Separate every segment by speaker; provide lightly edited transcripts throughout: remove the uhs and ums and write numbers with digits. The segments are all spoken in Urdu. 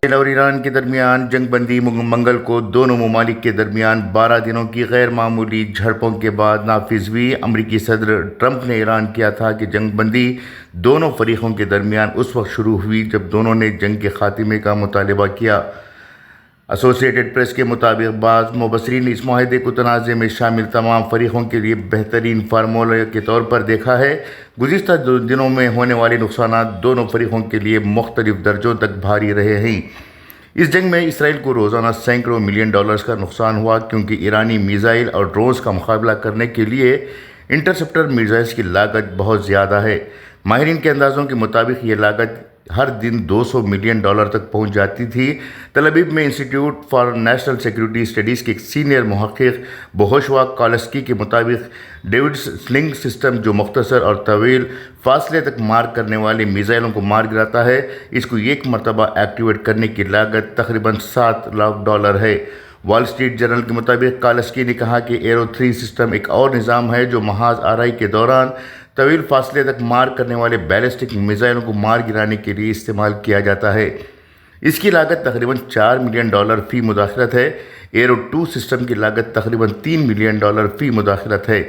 Speaker 1: اسرائیل اور ایران کے درمیان جنگ بندی منگل کو دونوں ممالک کے درمیان 12 دنوں کی غیر معمولی جھڑپوں کے بعد نافذ ہوئی۔ امریکی صدر ٹرمپ نے اعلان کیا تھا کہ جنگ بندی دونوں فریقوں کے درمیان اس وقت شروع ہوئی جب دونوں نے جنگ کے خاتمے کا مطالبہ کیا۔ ایسوسی ایٹڈ پریس کے مطابق بعض مبصرین نے اس معاہدے کو تنازع میں شامل تمام فریقوں کے لیے بہترین فارمولہ کے طور پر دیکھا ہے۔ گزشتہ دنوں میں ہونے والے نقصانات دونوں فریقوں کے لیے مختلف درجوں تک بھاری رہے ہیں۔ اس جنگ میں اسرائیل کو روزانہ سینکڑوں ملین ڈالرز کا نقصان ہوا کیونکہ ایرانی میزائل اور ڈرونز کا مقابلہ کرنے کے لیے انٹرسپٹر میزائلز کی لاگت بہت زیادہ ہے۔ ماہرین کے اندازوں کے مطابق یہ لاگت ہر دن 200 ملین ڈالر تک پہنچ جاتی تھی۔ تل ابیب میں institute for national security studies کے ایک سینئر محقق بوہشوا کالسکی کے مطابق ڈیوڈ سلنگ سسٹم جو مختصر اور طویل فاصلے تک مار کرنے والے میزائلوں کو مار گراتا ہے، اس کو ایک مرتبہ ایکٹیویٹ کرنے کی لاگت تقریباً $7 لاکھ ہے۔ وال اسٹریٹ جرنل کے مطابق کالسکی نے کہا کہ ایرو 3 سسٹم ایک اور نظام ہے جو محاذ آرائی کے دوران طویل فاصلے تک مار کرنے والے بیلسٹک میزائلوں کو مار گرانے کے لیے استعمال کیا جاتا ہے۔ اس کی لاگت تقریباً $4 ملین فی مداخلت ہے۔ ایرو 2 سسٹم کی لاگت تقریباً $3 ملین فی مداخلت ہے۔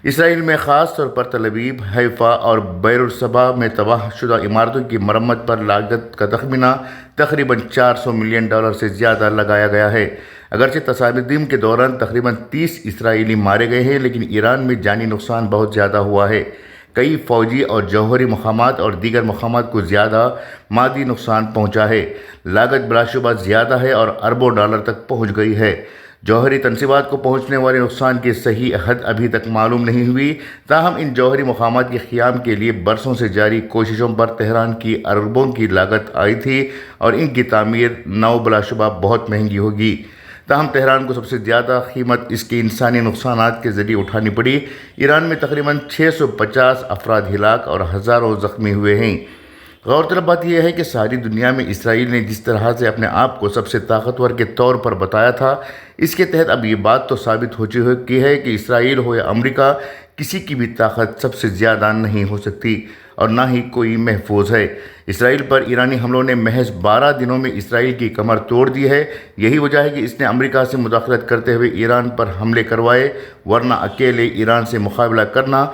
Speaker 1: اسرائیل میں خاص طور پر تل ابیب، حیفا اور بیر الصبا میں تباہ شدہ عمارتوں کی مرمت پر لاگت کا تخمینہ تقریباً $400 ملین سے زیادہ لگایا گیا ہے۔ اگرچہ تصادم کے دوران تقریباً 30 اسرائیلی مارے گئے ہیں، لیکن ایران میں جانی نقصان بہت زیادہ ہوا ہے۔ کئی فوجی اور جوہری مقامات اور دیگر مقامات کو زیادہ مادی نقصان پہنچا ہے۔ لاگت بلا شبہ زیادہ ہے اور اربوں ڈالر تک پہنچ گئی ہے۔ جوہری تنصیبات کو پہنچنے والے نقصان کی صحیح حد ابھی تک معلوم نہیں ہوئی، تاہم ان جوہری مقامات کے قیام کے لیے برسوں سے جاری کوششوں پر تہران کی اربوں کی لاگت آئی تھی اور ان کی تعمیر نو بلا شبہ بہت مہنگی ہوگی۔ تاہم تہران کو سب سے زیادہ قیمت اس کے انسانی نقصانات کے ذریعے اٹھانی پڑی۔ ایران میں تقریباً 650 افراد ہلاک اور ہزاروں زخمی ہوئے ہیں۔ غور طلب بات یہ ہے کہ ساری دنیا میں اسرائیل نے جس طرح سے اپنے آپ کو سب سے طاقتور کے طور پر بتایا تھا، اس کے تحت اب یہ بات تو ثابت ہو چکی ہے کہ اسرائیل ہو یا امریکہ، کسی کی بھی طاقت سب سے زیادہ نہیں ہو سکتی اور نہ ہی کوئی محفوظ ہے۔ اسرائیل پر ایرانی حملوں نے محض 12 دنوں میں اسرائیل کی کمر توڑ دی ہے۔ یہی وجہ ہے کہ اس نے امریکہ سے مداخلت کرتے ہوئے ایران پر حملے کروائے، ورنہ اکیلے ایران سے مقابلہ کرنا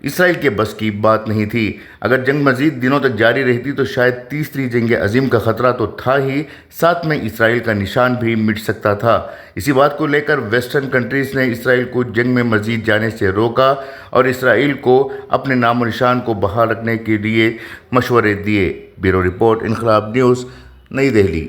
Speaker 1: اسرائیل کے بس کی بات نہیں تھی۔ اگر جنگ مزید دنوں تک جاری رہتی تو شاید تیسری جنگ عظیم کا خطرہ تو تھا ہی، ساتھ میں اسرائیل کا نشان بھی مٹ سکتا تھا۔ اسی بات کو لے کر ویسٹرن کنٹریز نے اسرائیل کو جنگ میں مزید جانے سے روکا اور اسرائیل کو اپنے نام و نشان کو بحال رکھنے کے لیے مشورے دیے۔ بیورو رپورٹ، انقلاب نیوز، نئی دہلی۔